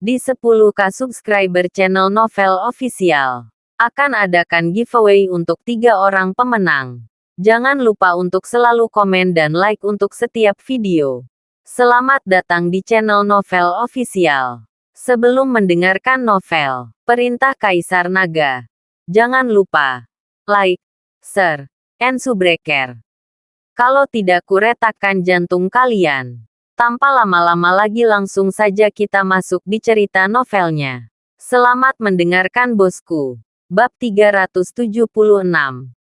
Di 10K subscriber channel Novel Official, akan adakan giveaway untuk 3 orang pemenang. Jangan lupa untuk selalu komen dan like untuk setiap video. Selamat datang di channel Novel Official. Sebelum mendengarkan novel, Perintah Kaisar Naga, jangan lupa like, share, and subscribe. Kalau tidak kuretakkan jantung kalian. Tanpa lama-lama lagi langsung saja kita masuk di cerita novelnya. Selamat mendengarkan bosku. Bab 376.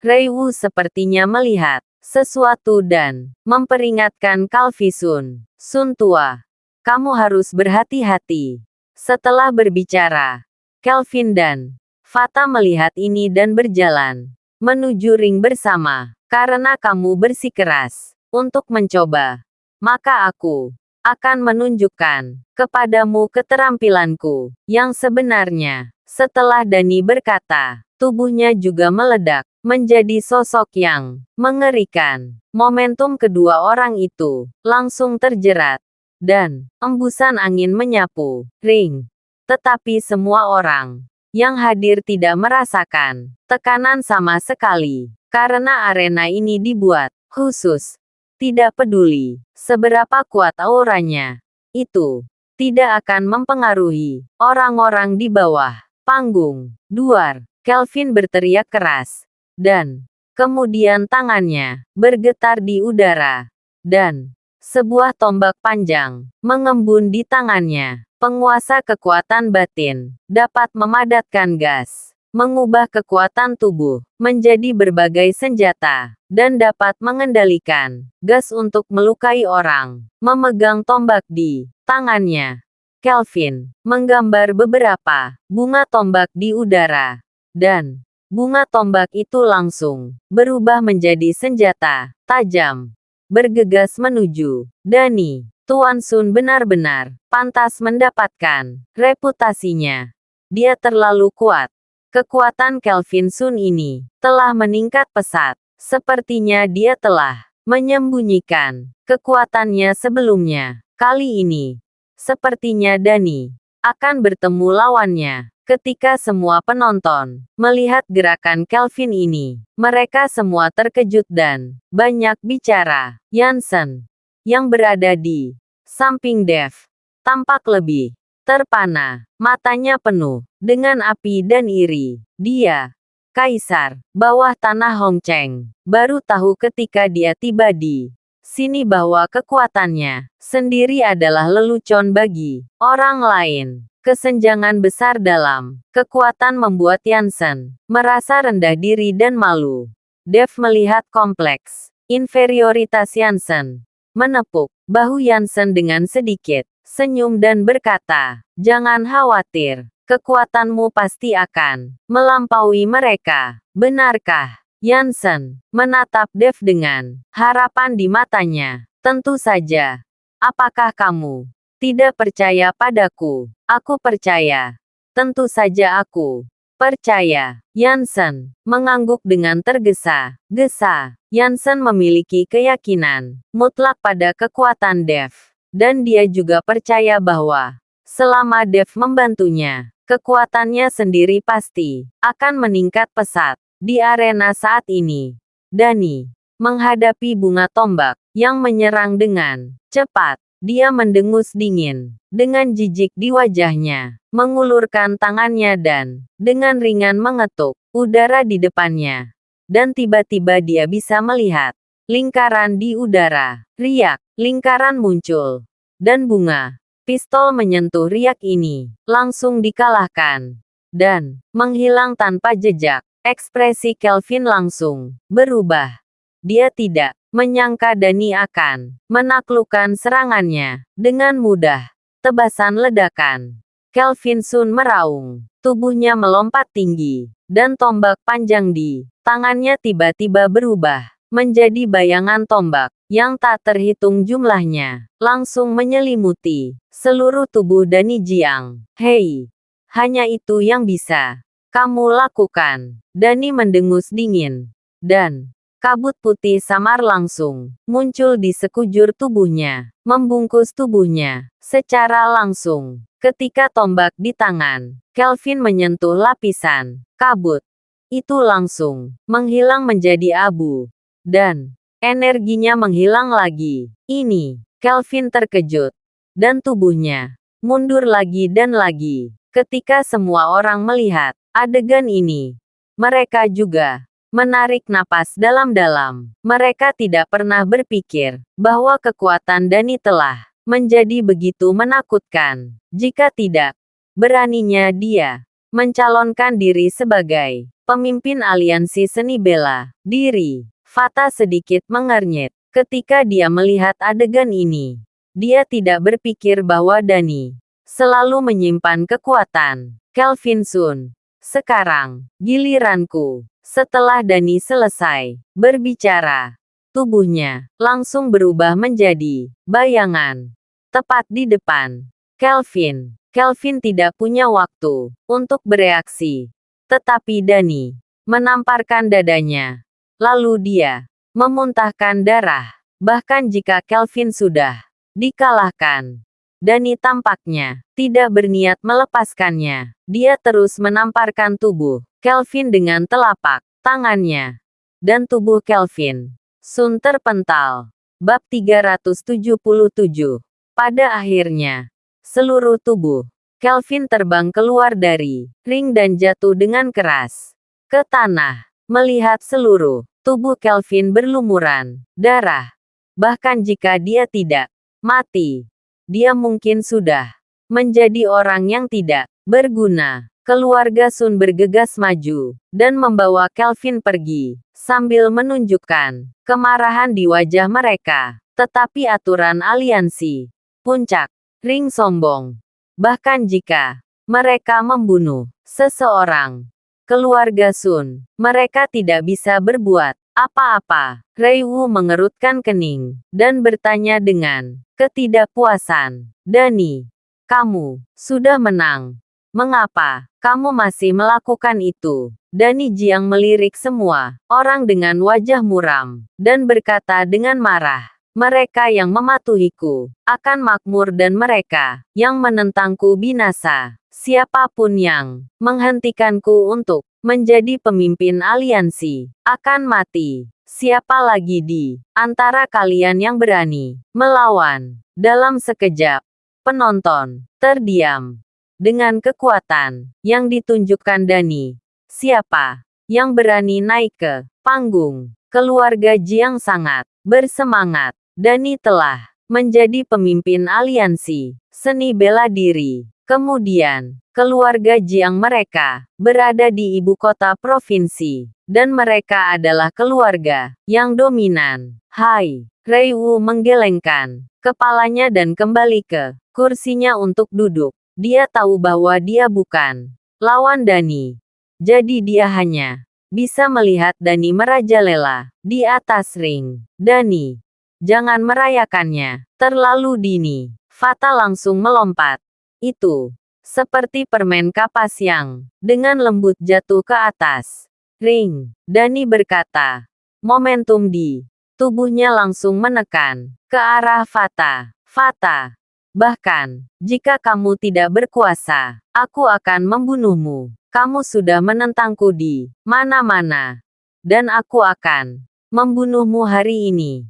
Rei Wu sepertinya melihat sesuatu dan memperingatkan Calvi Sun. Sun tua, kamu harus berhati-hati. Setelah berbicara, Kelvin dan Fata melihat ini dan berjalan menuju ring bersama. Karena kamu bersikeras untuk mencoba, maka aku akan menunjukkan kepadamu keterampilanku yang sebenarnya. Setelah Dani berkata, tubuhnya juga meledak menjadi sosok yang mengerikan. Momentum kedua orang itu langsung terjerat dan embusan angin menyapu ring. Tetapi semua orang yang hadir tidak merasakan tekanan sama sekali karena arena ini dibuat khusus. Tidak peduli seberapa kuat auranya, itu tidak akan mempengaruhi orang-orang di bawah panggung. Duar, Kelvin berteriak keras, dan kemudian tangannya bergetar di udara, dan sebuah tombak panjang mengembun di tangannya. Penguasa kekuatan batin dapat memadatkan gas, mengubah kekuatan tubuh menjadi berbagai senjata, dan dapat mengendalikan gas untuk melukai orang. Memegang tombak di tangannya, Kelvin menggambar beberapa bunga tombak di udara, dan bunga tombak itu langsung berubah menjadi senjata tajam, bergegas menuju Dani. Tuan Sun benar-benar pantas mendapatkan reputasinya. Dia terlalu kuat. Kekuatan Kelvin Sun ini telah meningkat pesat. Sepertinya dia telah menyembunyikan kekuatannya sebelumnya. Kali ini, sepertinya Dani akan bertemu lawannya. Ketika semua penonton melihat gerakan Kelvin ini, mereka semua terkejut dan banyak bicara. Yansen, yang berada di samping Dev, tampak lebih terpana. Matanya penuh dengan api dan iri. Dia, Kaisar, bawah tanah Hong Cheng, baru tahu ketika dia tiba di sini bahwa kekuatannya sendiri adalah lelucon bagi orang lain. Kesenjangan besar dalam kekuatan membuat Yansen merasa rendah diri dan malu. Dev melihat kompleks inferioritas Yansen, menepuk bahu Yansen dengan sedikit senyum dan berkata, jangan khawatir, kekuatanmu pasti akan melampaui mereka. Benarkah? Yansen menatap Dev dengan harapan di matanya. Tentu saja. Apakah kamu tidak percaya padaku? Aku percaya. Tentu saja aku percaya. Yansen mengangguk dengan tergesa-gesa. Yansen memiliki keyakinan mutlak pada kekuatan Dev. Dan dia juga percaya bahwa selama Dev membantunya, kekuatannya sendiri pasti akan meningkat pesat. Di arena saat ini, Dani menghadapi bunga tombak yang menyerang dengan cepat. Dia mendengus dingin dengan jijik di wajahnya, mengulurkan tangannya dan dengan ringan mengetuk udara di depannya. Dan tiba-tiba dia bisa melihat lingkaran di udara. Riak, lingkaran muncul. Dan bunga pistol menyentuh riak ini, langsung dikalahkan. Dan menghilang tanpa jejak. Ekspresi Kelvin langsung berubah. Dia tidak menyangka Dani akan menaklukkan serangannya dengan mudah. Tebasan ledakan. Kelvin Sun meraung. Tubuhnya melompat tinggi. Dan tombak panjang di tangannya tiba-tiba berubah menjadi bayangan tombak yang tak terhitung jumlahnya, langsung menyelimuti seluruh tubuh Dani Jiang. Hei, hanya itu yang bisa kamu lakukan. Dani mendengus dingin, dan kabut putih samar langsung muncul di sekujur tubuhnya. membungkus tubuhnya secara langsung. Ketika tombak di tangan Kelvin menyentuh lapisan kabut, itu langsung menghilang menjadi abu, dan energinya menghilang lagi. Ini, Kelvin terkejut, dan tubuhnya mundur lagi dan lagi. Ketika semua orang melihat adegan ini, mereka juga menarik napas dalam-dalam. Mereka tidak pernah berpikir bahwa kekuatan Dani telah menjadi begitu menakutkan. Jika tidak, beraninya dia mencalonkan diri sebagai pemimpin aliansi seni bela diri. Fata sedikit mengernyit ketika dia melihat adegan ini. Dia tidak berpikir bahwa Dani selalu menyimpan kekuatan. Kelvin Sun, sekarang giliranku. Setelah Dani selesai berbicara, tubuhnya langsung berubah menjadi bayangan tepat di depan Kelvin. Kelvin tidak punya waktu untuk bereaksi. Tetapi Dani menamparkan dadanya. Lalu dia memuntahkan darah. Bahkan jika Kelvin sudah dikalahkan, Dani tampaknya tidak berniat melepaskannya. Dia terus menamparkan tubuh Kelvin dengan telapak tangannya. Dan tubuh Kelvin Sun terpental. Bab 377. Pada akhirnya, seluruh tubuh Kelvin terbang keluar dari ring dan jatuh dengan keras ke tanah. Melihat seluruh tubuh Kelvin berlumuran darah. Bahkan jika dia tidak mati, dia mungkin sudah menjadi orang yang tidak berguna. Keluarga Sun bergegas maju dan membawa Kelvin pergi, sambil menunjukkan kemarahan di wajah mereka. Tetapi aturan aliansi puncak ring sombong. Bahkan jika mereka membunuh seseorang, keluarga Sun, mereka tidak bisa berbuat apa-apa. Rei Wu mengerutkan kening dan bertanya dengan ketidakpuasan. Dani, kamu sudah menang. Mengapa kamu masih melakukan itu? Dani Jiang melirik semua orang dengan wajah muram dan berkata dengan marah. Mereka yang mematuhiku akan makmur dan mereka yang menentangku binasa. Siapapun yang menghentikanku untuk menjadi pemimpin aliansi akan mati. Siapa lagi di antara kalian yang berani melawan? Dalam sekejap, penonton terdiam. Dengan kekuatan yang ditunjukkan Dani, siapa yang berani naik ke panggung? Keluarga Jiang sangat bersemangat. Dani telah menjadi pemimpin aliansi seni bela diri. Kemudian, keluarga Jiang mereka berada di ibu kota provinsi, dan mereka adalah keluarga yang dominan. Hai, Rei Wu menggelengkan kepalanya dan kembali ke kursinya untuk duduk. Dia tahu bahwa dia bukan lawan Dani. Jadi dia hanya bisa melihat Dani merajalela di atas ring. Dani, jangan merayakannya terlalu dini. Fata langsung melompat. Itu seperti permen kapas yang dengan lembut jatuh ke atas ring. Dani berkata. Momentum di tubuhnya langsung menekan ke arah Fata. Fata, bahkan jika kamu tidak berkuasa, aku akan membunuhmu. Kamu sudah menentangku di mana-mana, dan aku akan membunuhmu hari ini.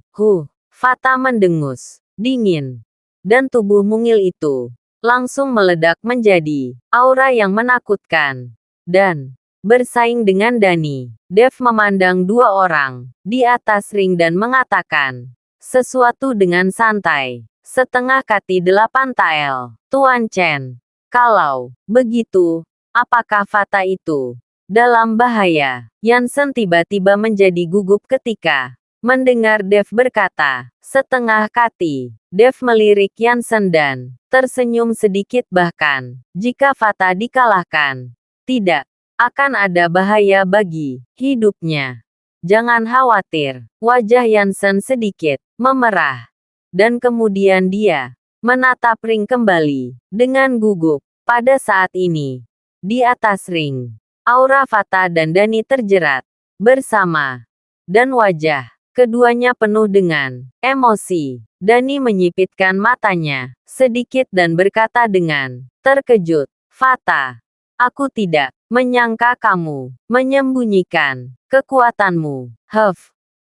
Fata mendengus dingin, dan tubuh mungil itu langsung meledak menjadi aura yang menakutkan. Dan bersaing dengan Dani, Dev memandang dua orang di atas ring dan mengatakan sesuatu dengan santai. Setengah kati 8 tael. Tuan Chen, kalau begitu, apakah Fata itu dalam bahaya? Yansen tiba-tiba menjadi gugup ketika mendengar Dev berkata, setengah kati. Dev melirik Yansen dan tersenyum sedikit bahkan, jika Fata dikalahkan, tidak akan ada bahaya bagi hidupnya. Jangan khawatir. Wajah Yansen sedikit memerah. Dan kemudian dia menatap ring kembali dengan gugup. Pada saat ini, di atas ring, aura Fata dan Dani terjerat bersama. Dan wajah Keduanya penuh dengan emosi. Dani menyipitkan matanya sedikit dan berkata dengan terkejut, "Fata, aku tidak menyangka kamu menyembunyikan kekuatanmu.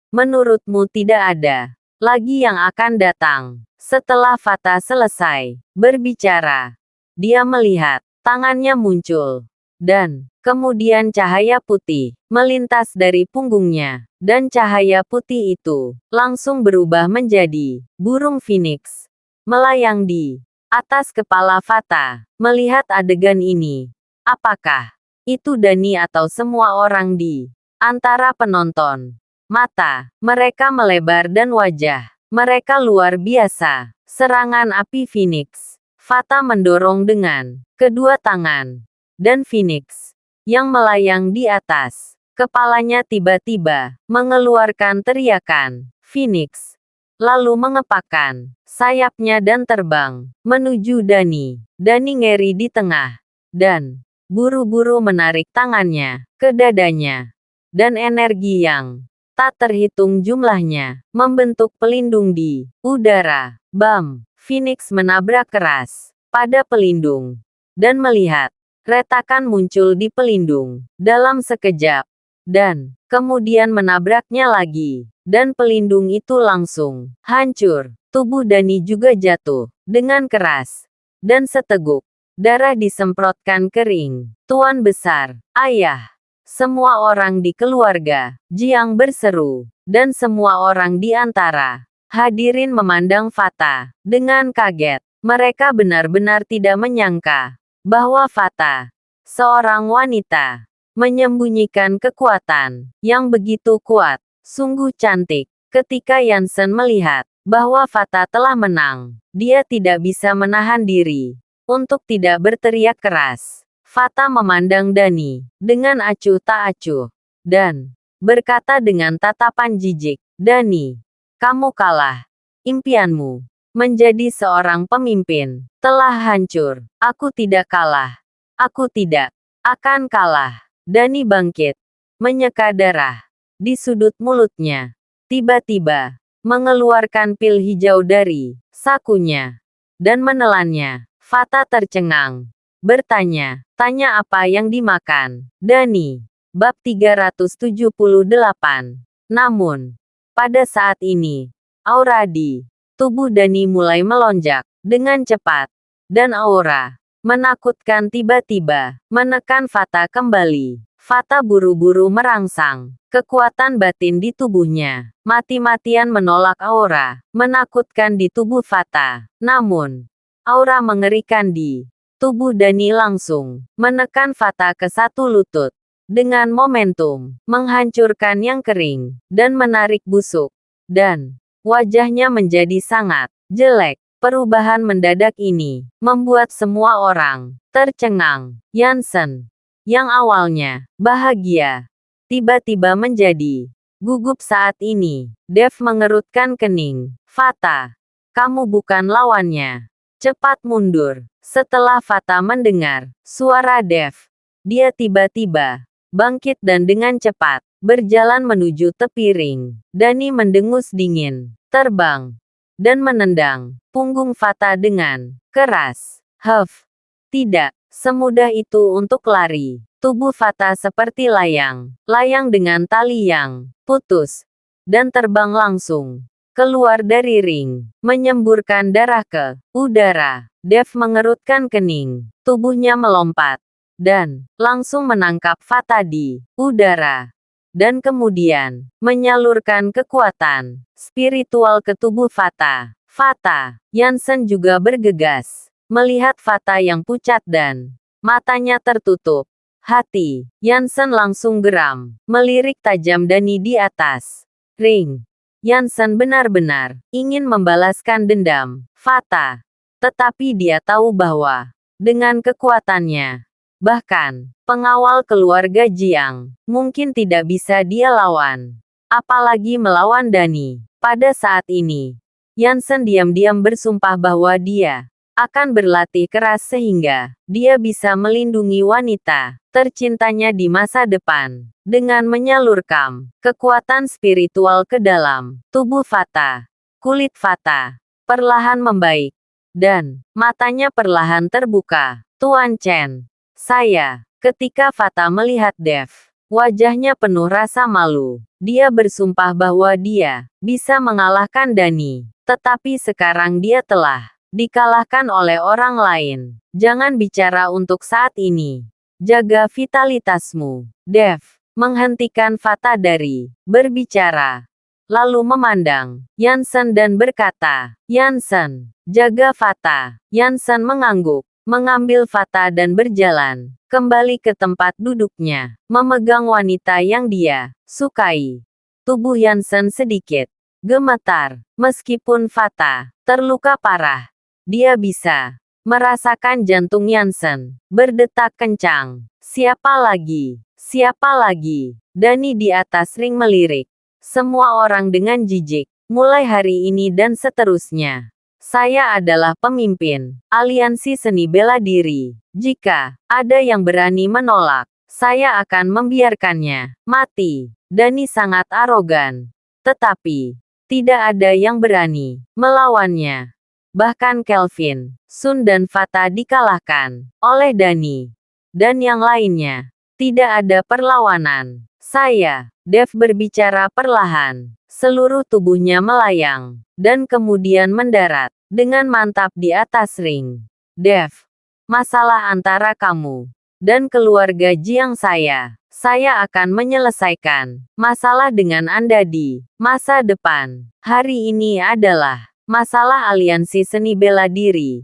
Menurutmu tidak ada lagi yang akan datang." Setelah Fata selesai berbicara, dia melihat tangannya muncul, dan kemudian cahaya putih melintas dari punggungnya, dan cahaya putih itu langsung berubah menjadi burung phoenix melayang di atas kepala Fata. Melihat adegan ini, apakah itu Dani atau semua orang di antara penonton? Mata mereka melebar dan wajah mereka luar biasa. Serangan api phoenix. Fata mendorong dengan kedua tangan, dan phoenix yang melayang di atas kepalanya tiba-tiba mengeluarkan teriakan phoenix, lalu mengepakkan sayapnya dan terbang menuju Dani. Dani ngeri di tengah, dan buru-buru menarik tangannya ke dadanya, dan energi yang tak terhitung jumlahnya membentuk pelindung di udara. Bam! Phoenix menabrak keras pada pelindung, dan melihat retakan muncul di pelindung dalam sekejap, dan kemudian menabraknya lagi, dan pelindung itu langsung hancur. Tubuh Dani juga jatuh dengan keras, dan seteguk darah disemprotkan kering. "Tuan Besar, Ayah!" Semua orang di keluarga Jiang berseru, dan semua orang di antara hadirin memandang Fata dengan kaget. Mereka benar-benar tidak menyangka bahwa Fata, seorang wanita, menyembunyikan kekuatan yang begitu kuat. Sungguh cantik. Ketika Yansen melihat bahwa Fata telah menang, dia tidak bisa menahan diri untuk tidak berteriak keras. Fata memandang Dani dengan acuh tak acuh, dan berkata dengan tatapan jijik, "Dani, kamu kalah. Impianmu menjadi seorang pemimpin telah hancur. Aku tidak kalah. Aku tidak akan kalah." Dani bangkit, menyeka darah di sudut mulutnya. Tiba-tiba, mengeluarkan pil hijau dari sakunya, dan menelannya. Fata tercengang. Bertanya, "Tanya apa yang dimakan?" Dani. Bab 378. Namun, pada saat ini, aura di tubuh Dani mulai melonjak dengan cepat, dan aura menakutkan tiba-tiba menekan Fata kembali. Fata buru-buru merangsang kekuatan batin di tubuhnya, mati-matian menolak aura menakutkan di tubuh Fata. Namun, aura mengerikan di tubuh Dani langsung menekan Fata ke satu lutut dengan momentum menghancurkan yang kering dan menarik busuk, dan wajahnya menjadi sangat jelek. Perubahan mendadak ini membuat semua orang tercengang. Yansen, yang awalnya bahagia, tiba-tiba menjadi gugup saat ini. Dev mengerutkan kening. "Fata, kamu bukan lawannya. Cepat mundur." Setelah Fata mendengar suara Dev, dia tiba-tiba bangkit dan dengan cepat berjalan menuju tepi ring. Dani mendengus dingin, terbang, dan menendang punggung Fata dengan keras. Tidak semudah itu untuk lari." Tubuh Fata seperti layang dengan tali yang putus, dan terbang langsung keluar dari ring, menyemburkan darah ke udara. Dev mengerutkan kening, tubuhnya melompat, dan langsung menangkap Fata di udara, dan kemudian menyalurkan kekuatan spiritual ke tubuh Fata. Fata, Yansen juga bergegas, melihat Fata yang pucat dan matanya tertutup. Hati Yansen langsung geram, melirik tajam Dani di atas ring. Yansen benar-benar ingin membalaskan dendam Fata, tetapi dia tahu bahwa dengan kekuatannya, bahkan pengawal keluarga Jiang mungkin tidak bisa dia lawan, apalagi melawan Dani. Pada saat ini, Yansen diam-diam bersumpah bahwa dia akan berlatih keras sehingga dia bisa melindungi wanita tercintanya di masa depan dengan menyalurkan kekuatan spiritual ke dalam tubuh Fata. Kulit Fata perlahan membaik dan matanya perlahan terbuka. Tuan Chen, saya. Ketika Fata melihat Dev, wajahnya penuh rasa malu. Dia bersumpah bahwa dia bisa mengalahkan Dani, tetapi sekarang dia telah dikalahkan oleh orang lain. Jangan bicara untuk saat ini. Jaga vitalitasmu. Dev menghentikan Fata dari berbicara, lalu memandang Yansen dan berkata, Yansen, jaga Fata. Yansen mengangguk, mengambil Fata dan berjalan kembali ke tempat duduknya, memegang wanita yang dia sukai. Tubuh Yansen sedikit gemetar, meskipun Fata terluka parah. Dia bisa merasakan jantung Yansen berdetak kencang. Siapa lagi? Siapa lagi? Dani di atas ring melirik. Semua orang dengan jijik. Mulai hari ini dan seterusnya, saya adalah pemimpin aliansi seni bela diri. Jika ada yang berani menolak, saya akan membiarkannya mati. Dani sangat arogan. Tetapi tidak ada yang berani melawannya. Bahkan Kelvin, Sun dan Fata dikalahkan oleh Dani dan yang lainnya. Tidak ada perlawanan. Saya, Dev berbicara perlahan. Seluruh tubuhnya melayang dan kemudian mendarat dengan mantap di atas ring. Dev, masalah antara kamu dan keluarga Jiang saya akan menyelesaikan masalah dengan Anda di masa depan. Hari ini adalah masalah aliansi seni bela diri.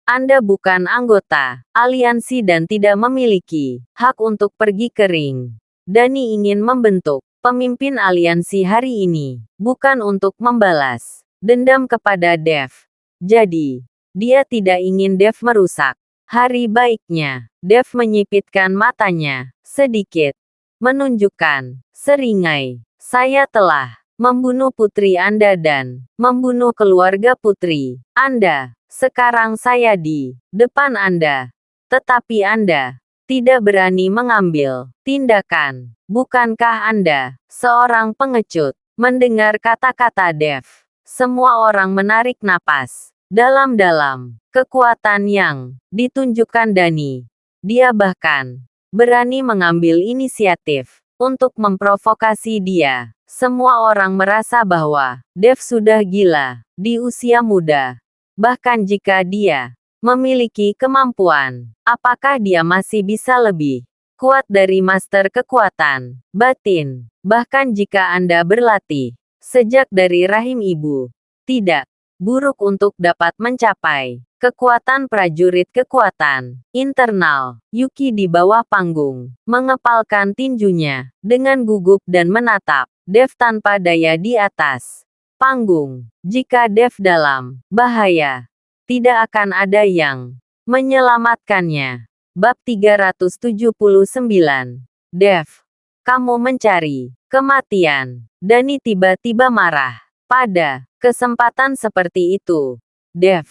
Anda bukan anggota aliansi dan tidak memiliki hak untuk pergi ke ring. Dani ingin membentuk pemimpin aliansi hari ini, bukan untuk membalas dendam kepada Dev. Jadi, dia tidak ingin Dev merusak hari baiknya. Dev menyipitkan matanya sedikit, menunjukkan seringai. Saya telah membunuh putri Anda dan membunuh keluarga putri Anda. Sekarang saya di depan Anda. Tetapi Anda tidak berani mengambil tindakan. Bukankah Anda seorang pengecut? Mendengar kata-kata Dev, semua orang menarik napas dalam-dalam. Kekuatan yang ditunjukkan Dani. Dia bahkan berani mengambil inisiatif untuk memprovokasi dia. Semua orang merasa bahwa Dev sudah gila di usia muda. Bahkan jika dia memiliki kemampuan, apakah dia masih bisa lebih kuat dari master kekuatan batin? Bahkan jika Anda berlatih sejak dari rahim ibu, tidak buruk untuk dapat mencapai kekuatan prajurit kekuatan internal. Yuki di bawah panggung mengepalkan tinjunya dengan gugup dan menatap Dev tanpa daya di atas panggung. Jika Dev dalam bahaya, tidak akan ada yang menyelamatkannya. Bab 379. Dev, kamu mencari kematian. Dani tiba-tiba marah. Pada kesempatan seperti itu, Dev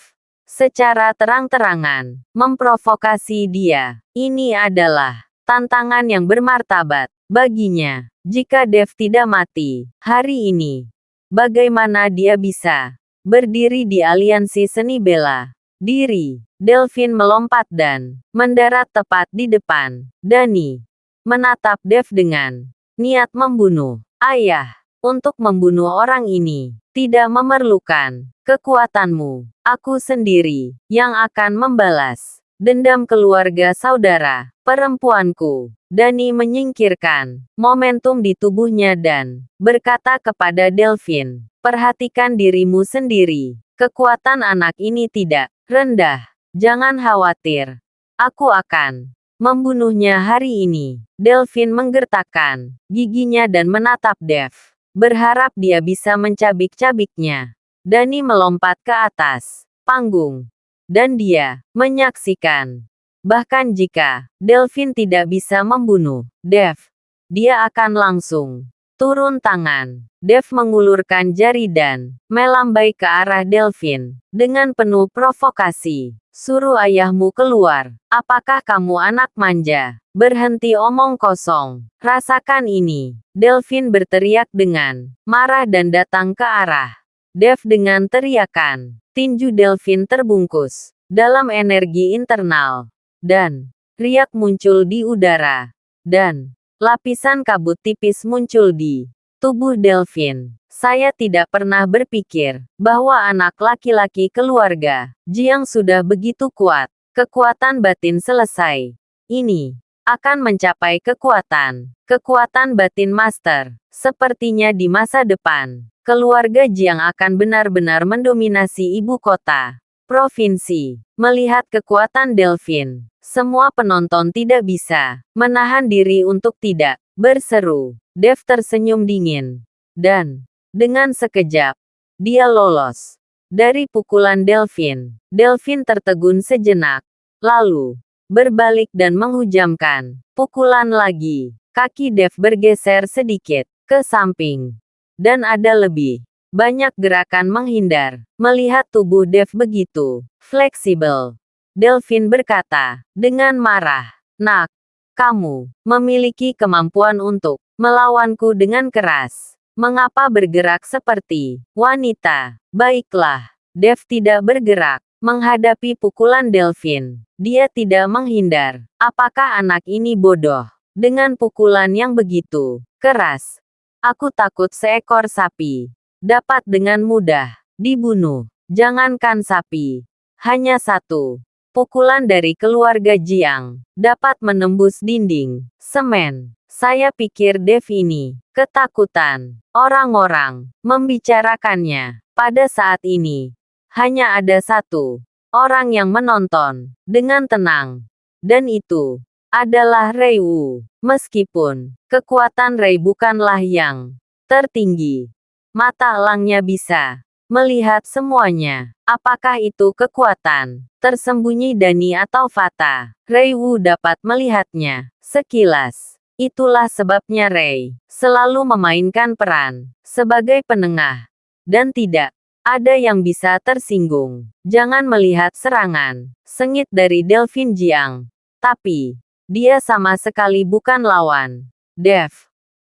secara terang-terangan memprovokasi dia. Ini adalah tantangan yang bermartabat baginya. Jika Dev tidak mati hari ini, bagaimana dia bisa berdiri di aliansi seni bela diri? Delvin melompat dan mendarat tepat di depan Dani, menatap Dev dengan niat membunuh. Ayah, untuk membunuh orang ini tidak memerlukan kekuatanmu. Aku sendiri yang akan membalas dendam keluarga saudara perempuanku. Dani menyingkirkan momentum di tubuhnya dan berkata kepada Delvin, perhatikan dirimu sendiri. Kekuatan anak ini tidak rendah. Jangan khawatir. Aku akan membunuhnya hari ini. Delvin menggertakkan giginya dan menatap Dev, berharap dia bisa mencabik-cabiknya. Dani melompat ke atas panggung, dan dia menyaksikan. Bahkan jika Delvin tidak bisa membunuh Dev, dia akan langsung Turun tangan. Dev mengulurkan jari dan melambai ke arah Delphine. Dengan penuh provokasi. Suruh ayahmu keluar. Apakah kamu anak manja? Berhenti omong kosong. Rasakan ini. Delphine berteriak dengan marah dan datang ke arah Dev dengan teriakan. Tinju Delphine terbungkus dalam energi internal. Dan riak muncul di udara. Dan lapisan kabut tipis muncul di tubuh Delphine. Saya tidak pernah berpikir bahwa anak laki-laki keluarga Jiang sudah begitu kuat. Kekuatan batin selesai. Ini akan mencapai kekuatan batin master. Sepertinya di masa depan, keluarga Jiang akan benar-benar mendominasi ibu kota provinsi. Melihat kekuatan Delphine, semua penonton tidak bisa menahan diri untuk tidak berseru. Dev tersenyum dingin. Dan dengan sekejap, dia lolos dari pukulan Delphine. Delphine tertegun sejenak, lalu berbalik dan menghujamkan pukulan lagi. Kaki Dev bergeser sedikit ke samping. Dan ada lebih banyak gerakan menghindar. Melihat tubuh Dev begitu fleksibel, Delphine berkata dengan marah, "Nak, kamu memiliki kemampuan untuk melawanku dengan keras. Mengapa bergerak seperti wanita?" Baiklah. Dev tidak bergerak menghadapi pukulan Delphine. Dia tidak menghindar. Apakah anak ini bodoh? Dengan pukulan yang begitu keras, aku takut seekor sapi dapat dengan mudah dibunuh. Jangankan sapi, hanya satu pukulan dari keluarga Jiang dapat menembus dinding semen. Saya pikir Dev ini ketakutan. Orang-orang membicarakannya. Pada saat ini, hanya ada satu orang yang menonton dengan tenang. Dan itu adalah Rei Wu. Meskipun kekuatan Rei bukanlah yang tertinggi, mata elangnya bisa melihat semuanya. Apakah itu kekuatan tersembunyi Dani atau Fata? Rei Wu dapat melihatnya sekilas. Itulah sebabnya Rei selalu memainkan peran sebagai penengah. Dan tidak ada yang bisa tersinggung. Jangan melihat serangan sengit dari Delphine Jiang. Tapi dia sama sekali bukan lawan Dev.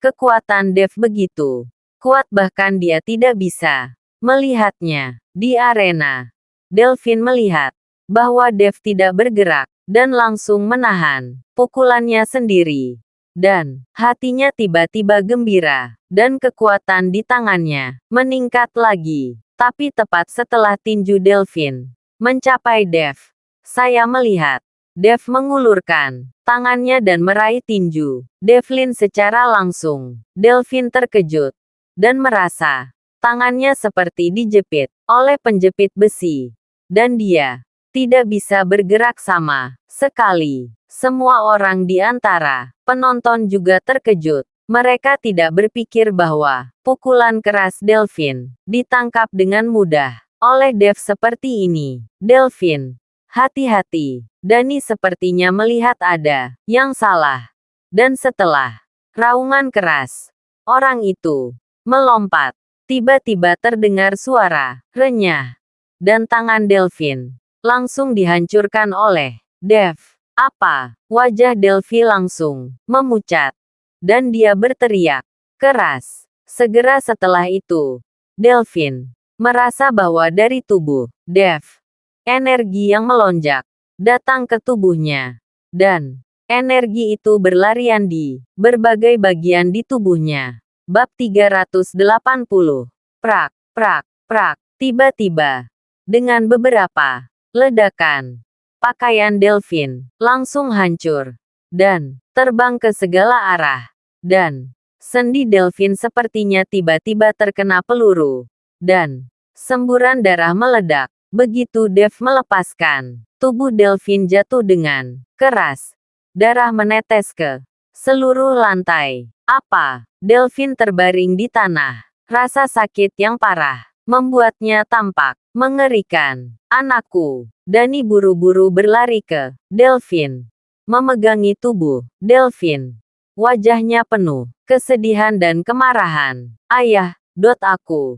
Kekuatan Dev begitu kuat bahkan dia tidak bisa melihatnya di arena. Delphine melihat bahwa Dev tidak bergerak dan langsung menahan pukulannya sendiri. Dan hatinya tiba-tiba gembira dan kekuatan di tangannya meningkat lagi. Tapi tepat setelah tinju Delphine mencapai Dev, saya melihat Dev mengulurkan tangannya dan meraih tinju Devlin secara langsung. Delphine terkejut dan merasa tangannya seperti dijepit oleh penjepit besi. Dan dia tidak bisa bergerak sama sekali. Semua orang di antara penonton juga terkejut. Mereka tidak berpikir bahwa pukulan keras Delphine ditangkap dengan mudah oleh Dev seperti ini. Delphine, hati-hati. Dani sepertinya melihat ada yang salah. Dan setelah raungan keras, orang itu melompat. Tiba-tiba terdengar suara renyah. Dan tangan Delphine langsung dihancurkan oleh Dev. Apa? Wajah Delphi langsung memucat. Dan dia berteriak keras. Segera setelah itu, Delphine merasa bahwa dari tubuh Dev, energi yang melonjak datang ke tubuhnya. Dan energi itu berlarian di berbagai bagian di tubuhnya. Bab 380. Prak, prak, prak. Tiba-tiba, dengan beberapa ledakan, pakaian Delphine langsung hancur dan terbang ke segala arah. Dan sendi Delphine sepertinya tiba-tiba terkena peluru. Dan semburan darah meledak. Begitu Dev melepaskan, tubuh Delphine jatuh dengan keras. Darah menetes ke seluruh lantai. Apa? Delphine terbaring di tanah. Rasa sakit yang parah membuatnya tampak mengerikan. Anakku. Dani buru-buru berlari ke Delphine, memegangi tubuh Delphine. Wajahnya penuh kesedihan dan kemarahan. Ayah, aku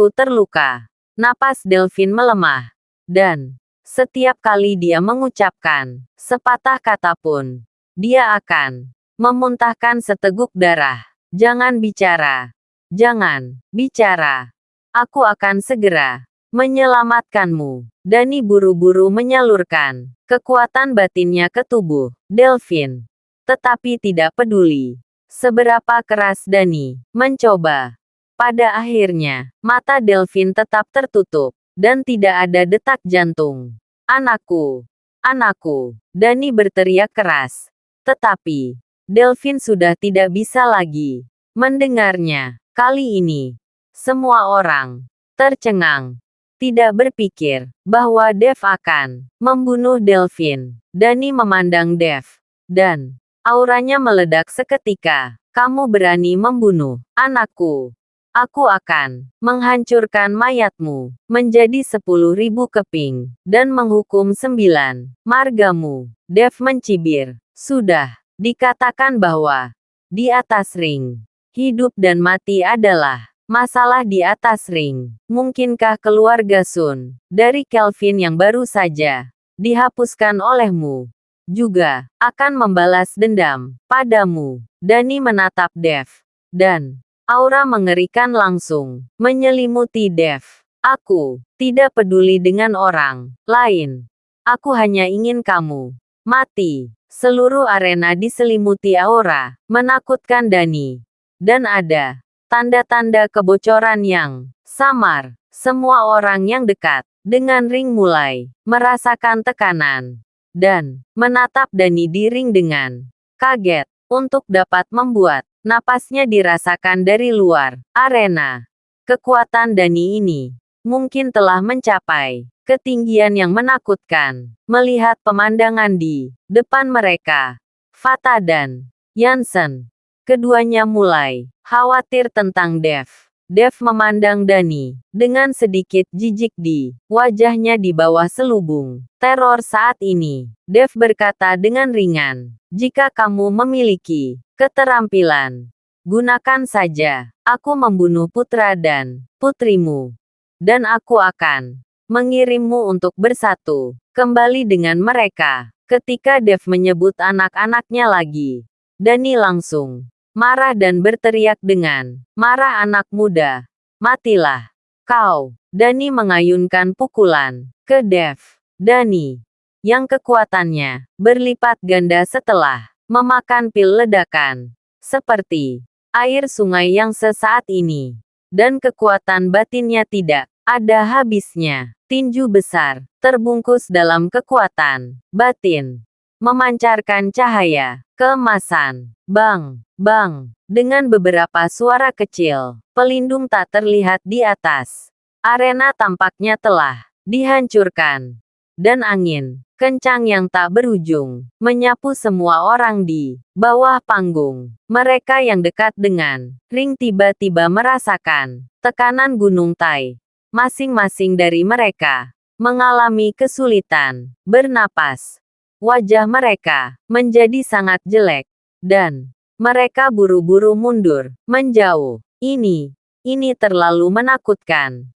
terluka. Napas Delphine melemah. Dan setiap kali dia mengucapkan sepatah kata pun, dia akan memuntahkan seteguk darah. Jangan bicara. Jangan bicara. Aku akan segera menyelamatkanmu. Dani buru-buru menyalurkan kekuatan batinnya ke tubuh Delphine. Tetapi tidak peduli seberapa keras Dani mencoba. Pada akhirnya, mata Delphine tetap tertutup, dan tidak ada detak jantung. Anakku, anakku, Dani berteriak keras. Tetapi, Delphine sudah tidak bisa lagi mendengarnya. Kali ini, semua orang tercengang, tidak berpikir bahwa Dev akan membunuh Delphine. Dani memandang Dev, dan auranya meledak seketika. Kamu berani membunuh anakku? Aku akan menghancurkan mayatmu menjadi 10.000 keping, dan menghukum 9 margamu. Dev mencibir. Sudah dikatakan bahwa di atas ring, hidup dan mati adalah masalah di atas ring. Mungkinkah keluarga Sun dari Kelvin yang baru saja dihapuskan olehmu juga akan membalas dendam padamu? Dani menatap Dev, dan aura mengerikan langsung menyelimuti Dev. Aku tidak peduli dengan orang lain. Aku hanya ingin kamu mati. Seluruh arena diselimuti aura menakutkan Dani. Dan ada tanda-tanda kebocoran yang samar. Semua orang yang dekat dengan ring mulai merasakan tekanan dan menatap Dani di ring dengan kaget untuk dapat membuat napasnya dirasakan dari luar arena. Kekuatan Dani ini mungkin telah mencapai ketinggian yang menakutkan. Melihat pemandangan di depan mereka, Fata dan Yansen, keduanya mulai khawatir tentang Dev. Dev memandang Dani dengan sedikit jijik di wajahnya di bawah selubung teror saat ini. Dev berkata dengan ringan, "Jika kamu memiliki keterampilan, gunakan saja. Aku membunuh putra dan putrimu, dan aku akan mengirimmu untuk bersatu kembali dengan mereka." Ketika Dev menyebut anak-anaknya lagi, Dani langsung marah dan berteriak dengan marah, "Anak muda, matilah kau!" Dani mengayunkan pukulan ke Dev. Dani, yang kekuatannya berlipat ganda setelah memakan pil ledakan, seperti air sungai yang sesaat ini, dan kekuatan batinnya tidak ada habisnya. Tinju besar, terbungkus dalam kekuatan batin, memancarkan cahaya keemasan. Bang, bang, dengan beberapa suara kecil, pelindung tak terlihat di atas arena tampaknya telah dihancurkan. Dan angin kencang yang tak berujung menyapu semua orang di bawah panggung. Mereka yang dekat dengan ring tiba-tiba merasakan tekanan gunung Tai. Masing-masing dari mereka mengalami kesulitan bernapas. Wajah mereka menjadi sangat jelek, dan mereka buru-buru mundur, menjauh. Ini terlalu menakutkan.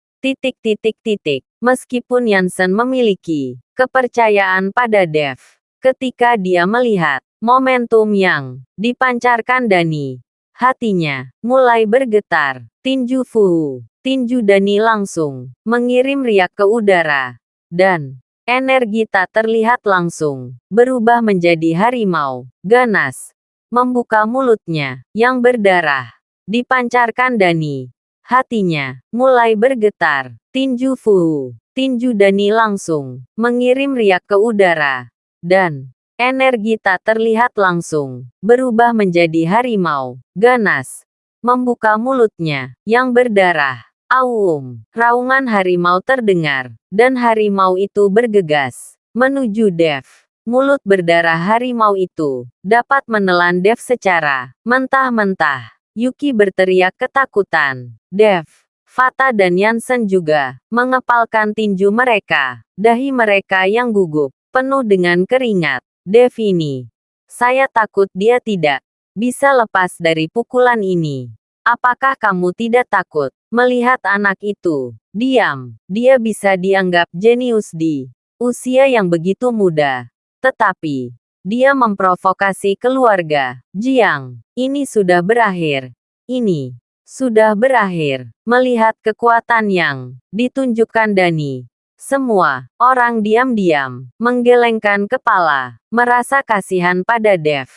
Meskipun Yansen memiliki kepercayaan pada Dev, ketika dia melihat momentum yang dipancarkan Dani, hatinya mulai bergetar. Tinju Fuhu, tinju Dani langsung mengirim riak ke udara, dan energi tak terlihat langsung berubah menjadi harimau ganas, membuka mulutnya yang berdarah. Dipancarkan Dani, hatinya mulai bergetar. Tinju Fuhu, tinju Dani langsung mengirim riak ke udara, dan energi tak terlihat langsung berubah menjadi harimau ganas, membuka mulutnya yang berdarah. Aum, raungan harimau terdengar, dan harimau itu bergegas menuju Dev. Mulut berdarah harimau itu dapat menelan Dev secara mentah-mentah. Yuki berteriak ketakutan. Dev, Fata dan Yansen juga mengepalkan tinju mereka. Dahi mereka yang gugup, penuh dengan keringat. Dev ini, saya takut dia tidak bisa lepas dari pukulan ini. Apakah kamu tidak takut melihat anak itu? Diam. Dia bisa dianggap jenius di usia yang begitu muda. Tetapi, dia memprovokasi keluarga. Jiang, ini sudah berakhir. Ini sudah berakhir. Melihat kekuatan yang ditunjukkan Dani, semua orang diam-diam menggelengkan kepala, merasa kasihan pada Dev.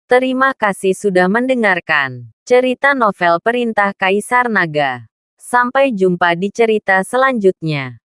Terima kasih sudah mendengarkan cerita novel Perintah Kaisar Naga. Sampai jumpa di cerita selanjutnya.